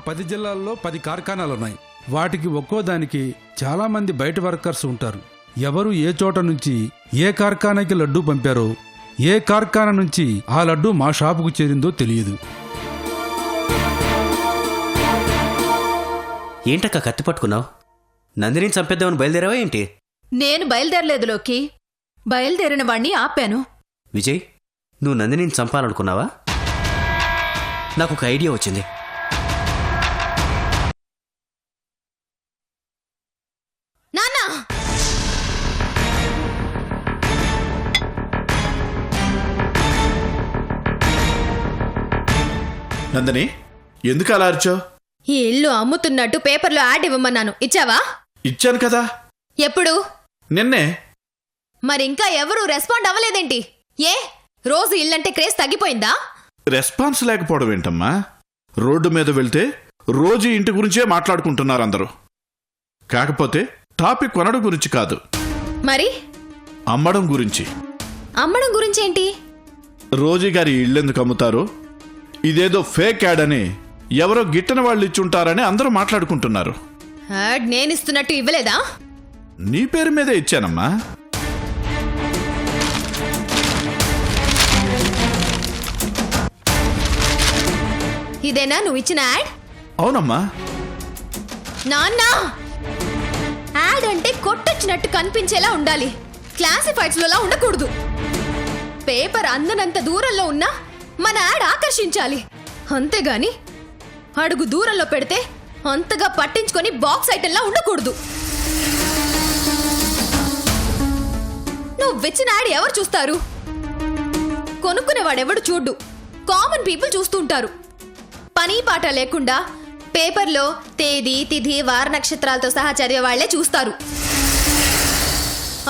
10 జిల్లాల్లో 10 కార్ఖానాలున్నాయి. వాటికి ఒక్కో దానికి చాలా మంది బయట వర్కర్స్ ఉంటారు. ఎవరు ఏ చోట నుంచి ఏ కార్ఖానాకి లడ్డూ పంపారో, ఏ కార్ఖానా నుంచి ఆ లడ్డూ మా షాపుకు చేరిందో తెలియదు. ఏంటక్క కత్తి పట్టుకున్నావు? నందిని చంపేద్దామని బయలుదేరావా ఏంటి? నేను బయలుదేరలేదు లోకి, బయలుదేరిన వాణ్ణి ఆపాను. విజయ్, నువ్వు నందినిని చంపాలనుకున్నావా? నాకు ఒక ఐడియా వచ్చింది. నాన్నా! నందిని, ఎందుకు అలా అరిచావు? ఈ ఇల్లు అమ్ముతున్నట్టు పేపర్లో యాడ్ ఇవ్వమన్నాను, ఇచ్చావా? ఇచ్చాను కదా. ఎప్పుడు? నిన్నే. మరి ఇంకా ఎవరూ రెస్పాండ్ అవ్వలేదేంటి? ఏ రోజు ఇల్లంటే క్రేజ్ తగ్గిపోయిందా? రెస్పాన్స్ లేకపోవడం ఏంటమ్మా? రోడ్డు మీద వెళ్తే రోజు ఇంటి గురించే మాట్లాడుకుంటున్నారు అందరూ. కాకపోతే టాపిక్ కొనడం గురించి కాదు, మరి అమ్మడం గురించి. అమ్మడం గురించి ఏంటి? రోజీ గారి ఇళ్ళెందుకు అమ్ముతారు, ఇదేదో ఫేక్ యాడ్ అని ఎవరో గిట్టని వాళ్ళు ఇచ్చుంటారని అందరూ మాట్లాడుకుంటున్నారు. యాడ్ నేనిస్తున్నట్టు ఇవ్వలేదా? నీ పేరు మీదే ఇచ్చానమ్మా. ఇదేనా నువ్వు ఇచ్చిన యాడ్? అవునమ్మా. నాన్న, యాడ్ అంటే కొట్టొచ్చినట్టు కనిపించేలా ఉండాలి, క్లాసిఫైడ్స్ లోలా ఉండకూడదు. పేపర్ అందనంత దూరంలో ఉన్నా మన యాడ్ ఆకర్షించాలి, అంతేగాని అడుగు దూరంలో పెడితే అంతగా పట్టించుకొని బాక్స్ ఐటెంలా ఉండకూడదు. నువ్వు ఇచ్చిన యాడ్ ఎవరు చూస్తారు? కొనుక్కునేవాడెవడు చూడ్డు, కామన్ పీపుల్ చూస్తుంటారు. పని పాట లేకుండా పేపర్లో తేదీ తిథి వార నక్షత్రాలతో సహా చదివే వాళ్లే చూస్తారు.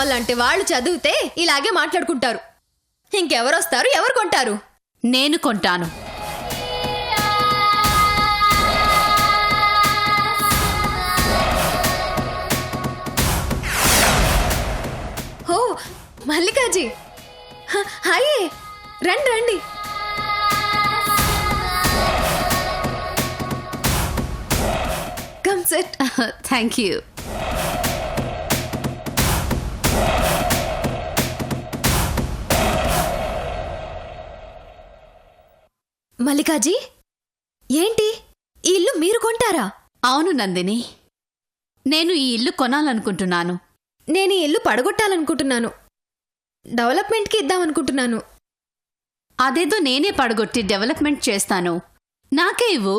అలాంటి వాళ్ళు చదివితే ఇలాగే మాట్లాడుకుంటారు. ఇంకెవరొస్తారు, ఎవరు కొంటారు? నేను కొంటాను. ఓ మల్లికాజీ, హాయ్, రండి రండి. Come sit. Thank you. Mallikaji, ఏంటి ఈ ఇల్లు మీరు కొంటారా? అవును నందిని, నేను ఈ ఇల్లు కొనాలనుకుంటున్నాను. నేను ఈ ఇల్లు పడగొట్టాలనుకుంటున్నాను, డెవలప్మెంట్కి ఇద్దామనుకుంటున్నాను. అదేదో నేనే పడగొట్టి డెవలప్మెంట్ చేస్తాను, నాకే ఇవ్వు.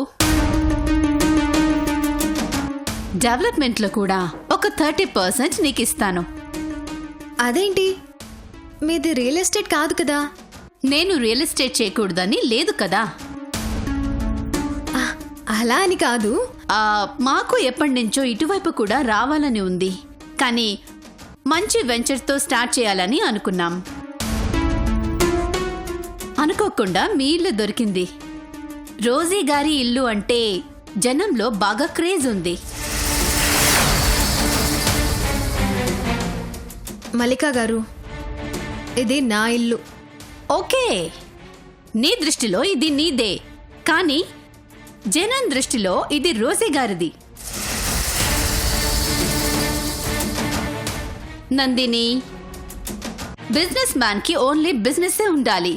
డెవలప్మెంట్లో కూడా ఒక 30% నీకు ఇస్తాను. అదేంటి, మీది రియల్ ఎస్టేట్ కాదు కదా? నేను రియల్ ఎస్టేట్ చేయకూడదని లేదు కదా. అలా అని కాదు, మాకు ఎప్పటి నుంచో ఇటువైపు కూడా రావాలని ఉంది, కానీ మంచి వెంచర్తో స్టార్ట్ చేయాలని అనుకున్నాం. అనుకోకుండా మీ ఇల్లు దొరికింది. రోజీ గారి ఇల్లు అంటే జనంలో బాగా క్రేజ్ ఉంది. మల్లికా గారు, ఇది నా ఇల్లు. ఓకే, నీ దృష్టిలో ఇది నీదే, కానీ జనం దృష్టిలో ఇది రోజీ గారిది. నందిని, బిజినెస్ మ్యాన్ కి ఓన్లీ బిజినెస్ ఉండాలి.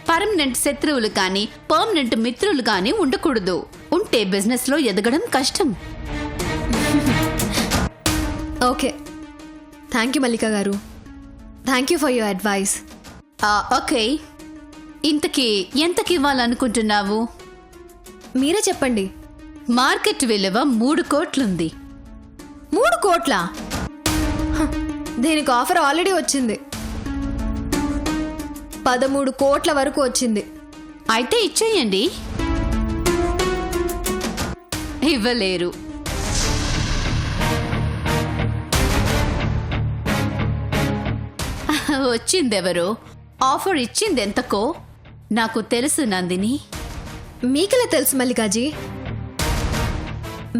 పర్మనెంట్ శత్రువులు కానీ పర్మనెంట్ మిత్రులు కానీ ఉండకూడదు. ఉంటే బిజినెస్ లో ఎదగడం కష్టం. ఓకే, థ్యాంక్ యూ మల్లికా గారు, thank you for your advice. Okay, ఇంతకీ ఎంతకి ఇవ్వాలనుకుంటున్నావు? మీరే చెప్పండి. మార్కెట్ విలువ 3 కోట్లుంది. 3 కోట్లా? దీనికి ఆఫర్ ఆల్రెడీ వచ్చింది, 13 కోట్ల వరకు వచ్చింది. అయితే ఇచ్చేయండి. ఇవ్వలేరు. వచ్చిందెవరో, ఆఫర్ ఇచ్చిందెంతకో నాకు తెలుసు నందిని. మీకెలా తెలుసు మల్లికాజీ?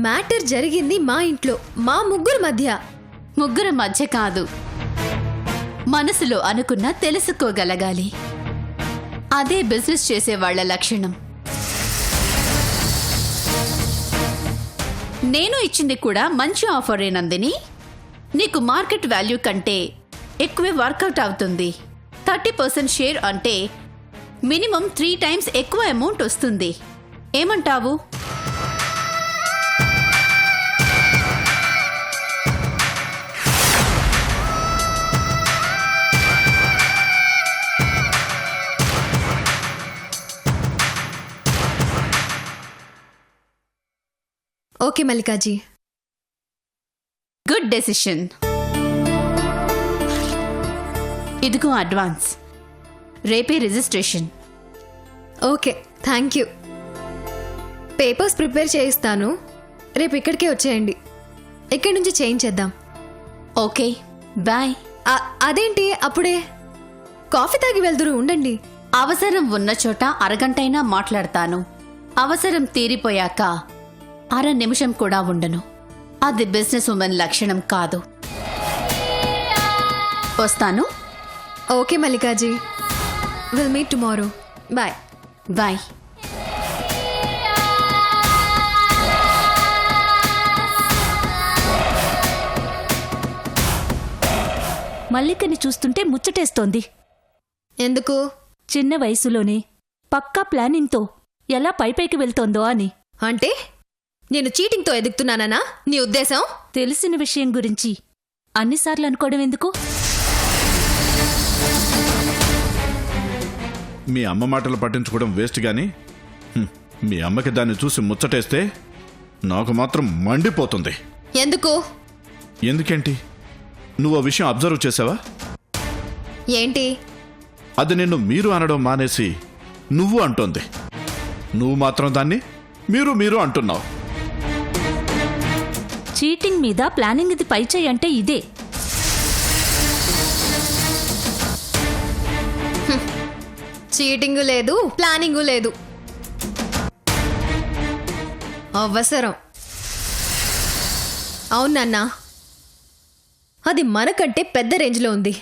మ్యాటర్ జరిగింది మా ఇంట్లో, మా ముగ్గురు మధ్య. ముగ్గురు మధ్య కాదు, మనసులో అనుకున్నా తెలుసుకోగలగాలి. అదే బిజినెస్ చేసే వాళ్ళ లక్షణం. నేను ఇచ్చింది కూడా మంచి ఆఫరే నందిని. నీకు మార్కెట్ వాల్యూ కంటే ఎక్కువే వర్కౌట్ అవుతుంది. 30% షేర్ అంటే మినిమం 3 times ఎక్కువ అమౌంట్ వస్తుంది. ఏమంటావు? ఓకే మల్లికాజీ. Good decision. ఇదిగో అడ్వాన్స్. రేపే registration. Okay, thank you. Papers prepare చేయిస్తాను. రేపు ఇక్కడికే వచ్చేయండి. ఇక్కడి నుంచి చేయించేద్దాం. Okay, bye. అదేంటి అప్పుడే? కాఫీ తాగి వెళ్దురు, ఉండండి. అవసరం ఉన్న చోట అరగంటైనా మాట్లాడతాను. అవసరం తీరిపోయాక 1/2 నిమిషం కూడా ఉండను. అది బిజినెస్ ఉమెన్ లక్షణం కాదు. వస్తాను. Okay Mallikaji, will meet tomorrow. Bye. Bye. మల్లికని చూస్తుంటే ముచ్చటేస్తోంది. ఎందుకు? చిన్న వయసులోనే పక్కా ప్లానింగ్తో ఎలా పైపైకి వెళ్తోందో అని. అంటే నేను చీటింగ్తో ఎదుగుతున్నానా నీ ఉద్దేశం? తెలిసిన విషయం గురించి అన్నిసార్లు అనుకోవడం ఎందుకు? మీ అమ్మ మాటలు పట్టించుకోవడం వేస్ట్ గాని మీ అమ్మకి దాన్ని చూసి ముచ్చటేస్తే నాకు మాత్రం మండిపోతుంది. ఎందుకు? ఎందుకేంటి? నువ్వు ఆ విషయం అబ్జర్వ్ చేసావా? ఏంటి? అది నిన్ను మీరు అనడం మానేసి నువ్వు అంటోంది. నువ్వు మాత్రం దాన్ని మీరు మీరు అంటున్నావు. చీటింగ్ మీద ప్లానింగ్ ఇది పైచేయి అంటే ఇదే. చీటింగు లేదు, ప్లానింగు లేదు. అవసరం. అవునన్నా, అది మనకంటే పెద్ద రేంజ్లో ఉంది.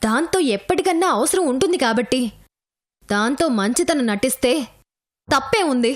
దాంతో ఎప్పటికన్నా అవసరం ఉంటుంది కాబట్టి దాంతో మంచితనం నటిస్తే తప్పే ఉంది.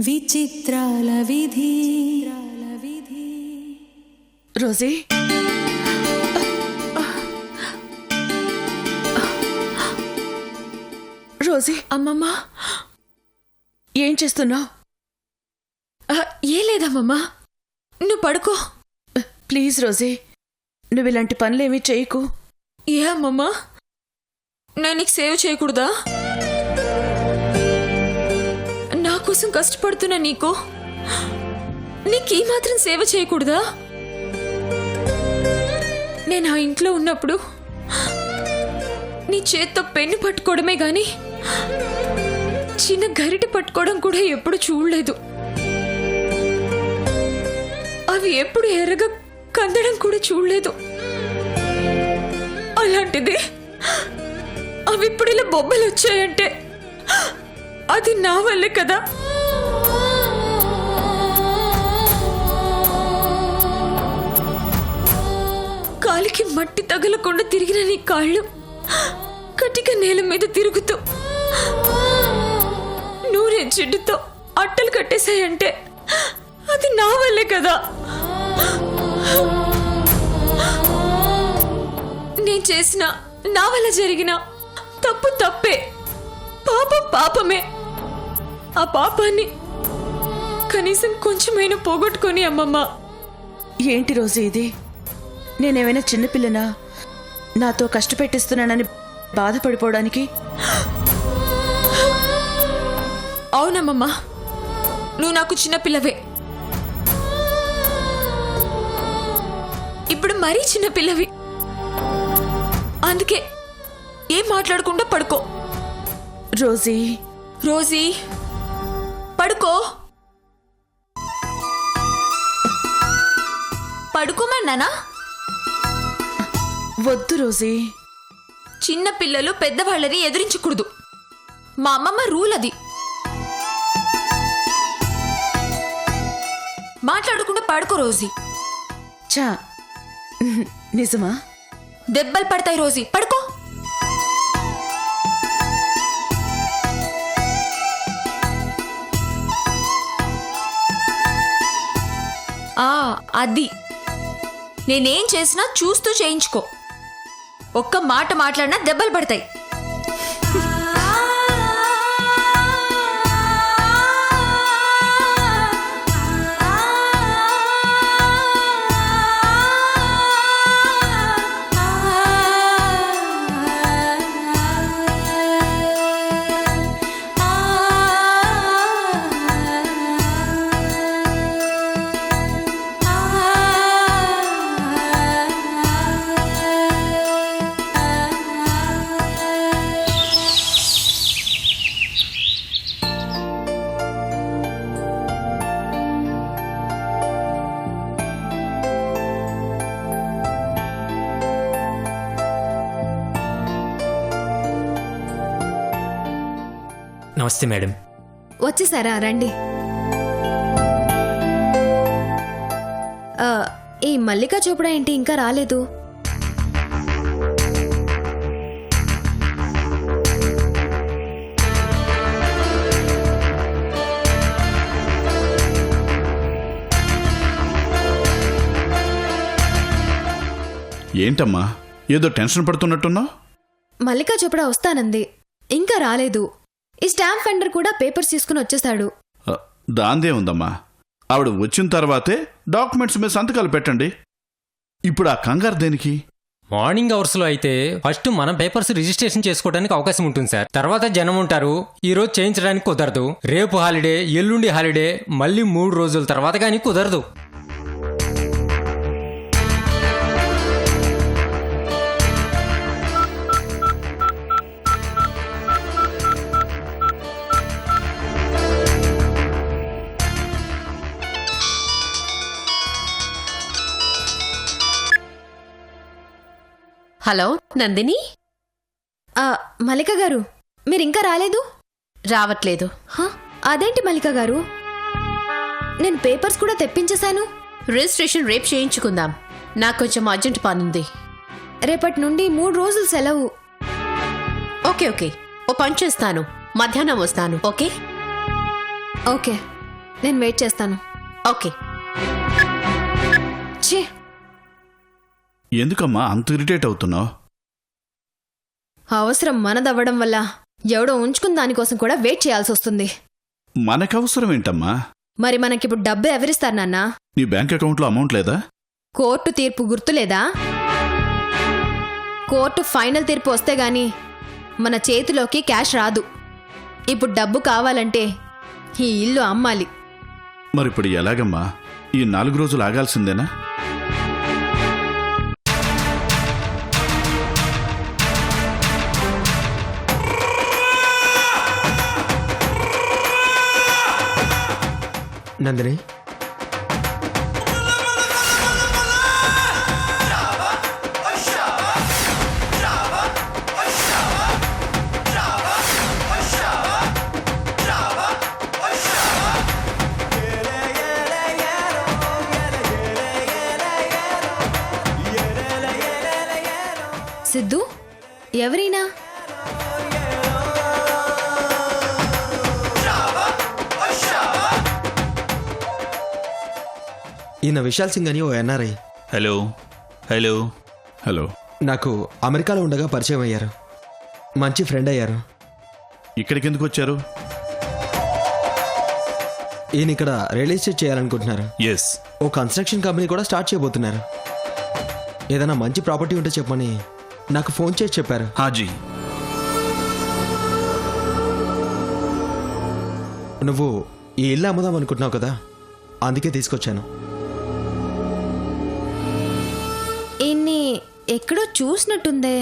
విచిత్రాల విధి. రోజీ, రోజీ, అమ్మమ్మ, ఏం చేస్తున్నావు? ఏం లేదమ్మమ్మా, నువ్వు పడుకో. ప్లీజ్ రోజీ, నువ్వు ఇలాంటి పనులేమీ చేయకు. ఏ అమ్మమ్మా, నేను నీకు సేవ్ చేయకూడదా? నా కోసం కష్టపడుతున్నా నీకు ఈ మాత్రం సేవ చేయకూడదా? నేను ఆ ఇంట్లో ఉన్నప్పుడు నీ చేత్తో పెన్ను పట్టుకోవడమే గాని చిన్న గరిటె పట్టుకోవడం కూడా ఎప్పుడు చూడలేదు. అవి ఎప్పుడు ఎర్రగా కందడం కూడా చూడలేదు. అలాంటిది అవి ఇప్పుడు ఇలా బొబ్బలు వచ్చాయంటే అది నా వల్లే కదా. కాలికి మట్టి తగలకుండా తిరిగిన నీ కాళ్ళు కటిక నేల మీద తిరుగుతూ నూనె జిడ్డుతో అట్టలు కట్టేశాయంటే అది నా వల్లే కదా. నేను చేసిన, నా వల్ల జరిగిన తప్పు తప్పే, పాపం పాపమే. ఆ పాపాన్ని కనీసం కొంచెమైనా పోగొట్టుకొని అమ్మమ్మ. ఏంటి రోజు ఇది? నేనేమైనా చిన్నపిల్లనా నాతో కష్టపెట్టిస్తున్నానని బాధపడిపోవడానికి? అవునమ్మమ్మా, నువ్వు నాకు చిన్నపిల్లవే. ఇప్పుడు మరీ చిన్నపిల్లవి. అందుకే ఏం మాట్లాడకుండా పడుకో. రోజీ, రోజీ, పడుకో. పడుకోమన్నానా? వద్దు రోజీ. చిన్న పిల్లలు పెద్దవాళ్ళని ఎదిరించకూడదు. మా అమ్మమ్మ రూల్ అది. మాట్లాడకుండా పడుకో రోజీ. చా, నిజమా? దెబ్బలు పడతాయి రోజీ, పడుకో. అది నేనేం చేసినా చూస్తూ చేయించుకో. ఒక్క మాట మాట్లాడినా దెబ్బలు పడతాయి. నమస్తే మేడం. వచ్చేసారా? రండి. ఈ మల్లికా చోప్డా ఏంటి ఇంకా రాలేదు? ఏంటమ్మా, ఏదో టెన్షన్ పడుతున్నట్టున్నావు? మల్లికా చోప్డా వస్తానంది, ఇంకా రాలేదు. ఈ స్టాంప్ వెండర్ కూడా పేపర్స్ తీసుకుని వచ్చేసాడు. దాందే ఉందమ్మా, ఆవిడ వచ్చిన తర్వాతే డాక్యుమెంట్స్ మీద సంతకాలు పెట్టండి. ఇప్పుడు ఆ కంగారు దేనికి? మార్నింగ్ అవర్స్ లో అయితే ఫస్ట్ మన పేపర్స్ రిజిస్ట్రేషన్ చేసుకోవడానికి అవకాశం ఉంటుంది సార్. తర్వాత జనం ఉంటారు, ఈ రోజు చేయించడానికి కుదరదు. రేపు హాలిడే, ఎల్లుండి హాలిడే, మళ్ళీ 3 రోజుల తర్వాత కానీ కుదరదు. హలో నందిని. మల్లిక గారు, మీరింకా రాలేదు? రావట్లేదు. అదేంటి మల్లిక గారు, నేను పేపర్స్ కూడా తెప్పించేశాను. రిజిస్ట్రేషన్ రేపు చేయించుకుందాం. నాకు కొంచెం అర్జెంట్ పనుంది. రేపటి నుండి 3 రోజులు సెలవు. ఓకే ఓకే, ఓ పని చేస్తాను, మధ్యాహ్నం వస్తాను. Okay okay. నేను వెయిట్ చేస్తాను. ఓకే. ఛీ, ఎందుకమ్మా అంత ఇరిటేట్ అవుతున్నావు? అవసరం మనదవ్వడం వల్ల ఎవడో ఉంచుకున్న దానికోసం కూడా వెయిట్ చేయాల్సి వస్తుంది. మనకవసరం ఏంటమ్మా? మరి మనకిప్పుడు డబ్బు ఎవరిస్తారు నాన్నా? నీ బ్యాంక్ అకౌంట్లో అమౌంట్ లేదా? కోర్టు తీర్పు గుర్తులేదా? కోర్టు ఫైనల్ తీర్పు వస్తే గాని మన చేతిలోకి క్యాష్ రాదు. ఇప్పుడు డబ్బు కావాలంటే ఈ ఇల్లు అమ్మాలి. మరిప్పుడు ఎలాగమ్మా? ఈ 4 రోజులు ఆగాల్సిందేనా? నందిని, సిద్ధు, ఎవరైనా? ఈయన విశాల్ సింగ్ అని ఓ ఎన్ఆర్ఐ. Hello hello hello. నాకు అమెరికాలో ఉండగా పరిచయం అయ్యారు. మంచి ఫ్రెండ్ అయ్యారు. ఇక్కడికి ఎందుకు వచ్చారు? ఈయన ఇక్కడ రియల్ ఎస్టేట్ చేయాలనుకుంటున్నారు. ఎస్, ఓ కన్స్ట్రక్షన్ కంపెనీ కూడా స్టార్ట్ చేయబోతున్నారు. ఏదైనా మంచి ప్రాపర్టీ ఉంటే చెప్పమని నాకు ఫోన్ చేసి చెప్పారు. హాజీ. నువ్వు ఈ ఇల్లు అమ్ముదాం అనుకుంటున్నావు కదా, అందుకే తీసుకొచ్చాను. ఇన్ని ఎక్కడో చూసినట్టుందే.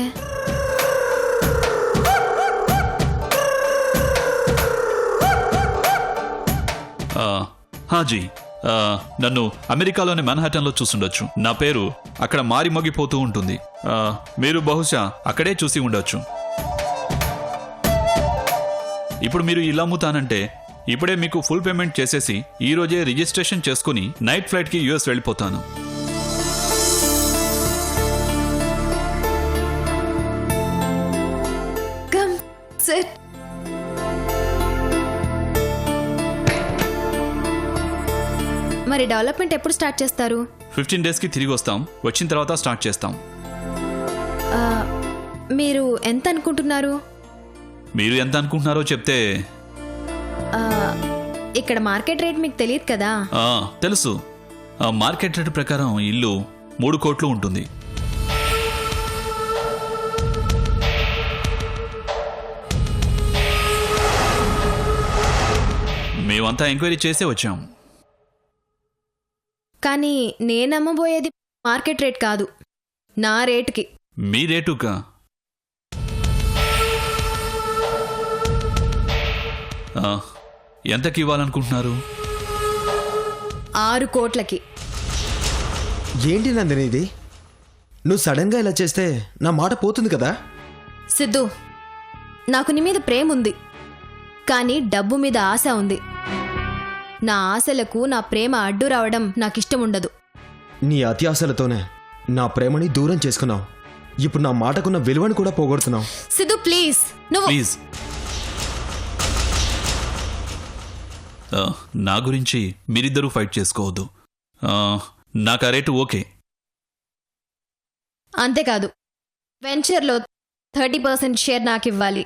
హాజీ, నన్ను అమెరికాలోని మన్హాటన్లో చూసుండొచ్చు. నా పేరు అక్కడ మారి మోగిపోతూ ఉంటుంది. మీరు బహుశా అక్కడే చూసి ఉండొచ్చు. ఇప్పుడు మీరు ఇలా అమ్ముతానంటే ఇప్పుడే మీకు ఫుల్ పేమెంట్ చేసేసి ఈ రోజే రిజిస్ట్రేషన్ చేసుకుని నైట్ ఫ్లైట్కి యూఎస్ వెళ్ళిపోతాను. Come SIT. మరి డెవలప్మెంట్ ఎప్పుడు స్టార్ట్ చేస్తారు? 15 డేస్కి తిరిగి వస్తాం. వచ్చిన తర్వాత స్టార్ట్ చేస్తాం. మీరు ఎంత అనుకుంటున్నారు? మీరు ఎంత అనుకుంటున్నారో చెప్తే. ఇక్కడ మార్కెట్ రేట్ మీకు తెలియదు కదా. తెలుసు. మార్కెట్ రేట్ ప్రకారం ఇల్లు 3 కోట్లు ఉంటుంది. మేమంతా ఎంక్వైరీ చేసే వచ్చాం. కానీ నేను అమ్మబోయేది మార్కెట్ రేట్ కాదు, నా రేటుకి. మీ రేటుకా? ఎంతకి ఇవ్వాలనుకుంటున్నారు? 6 కోట్లకి. ఏంటి నందిని ఇది? నువ్వు సడన్గా ఇలా చేస్తే నా మాట పోతుంది కదా. సిద్ధు, నాకు నీ మీద ప్రేమ ఉంది, కానీ డబ్బు మీద ఆశ ఉంది. నా ఆశలకు నా ప్రేమ అడ్డు రావడం నాకిష్టం ఉండదు. నీ అత్యాశలతోనే నా ప్రేమని దూరం చేసుకున్నావు. ఇప్పుడు నా మాటకున్న విలువను కూడా పోగొడుతున్నావు. సిద్ధు ప్లీజ్, నువ్వు ప్లీజ్. నా గురించి మీరిద్దరూ ఫైట్ చేసుకోవద్దు. నాకు ఆ రేటు ఓకే. అంతేకాదు, వెంచర్లో 30% షేర్ నాకు ఇవ్వాలి.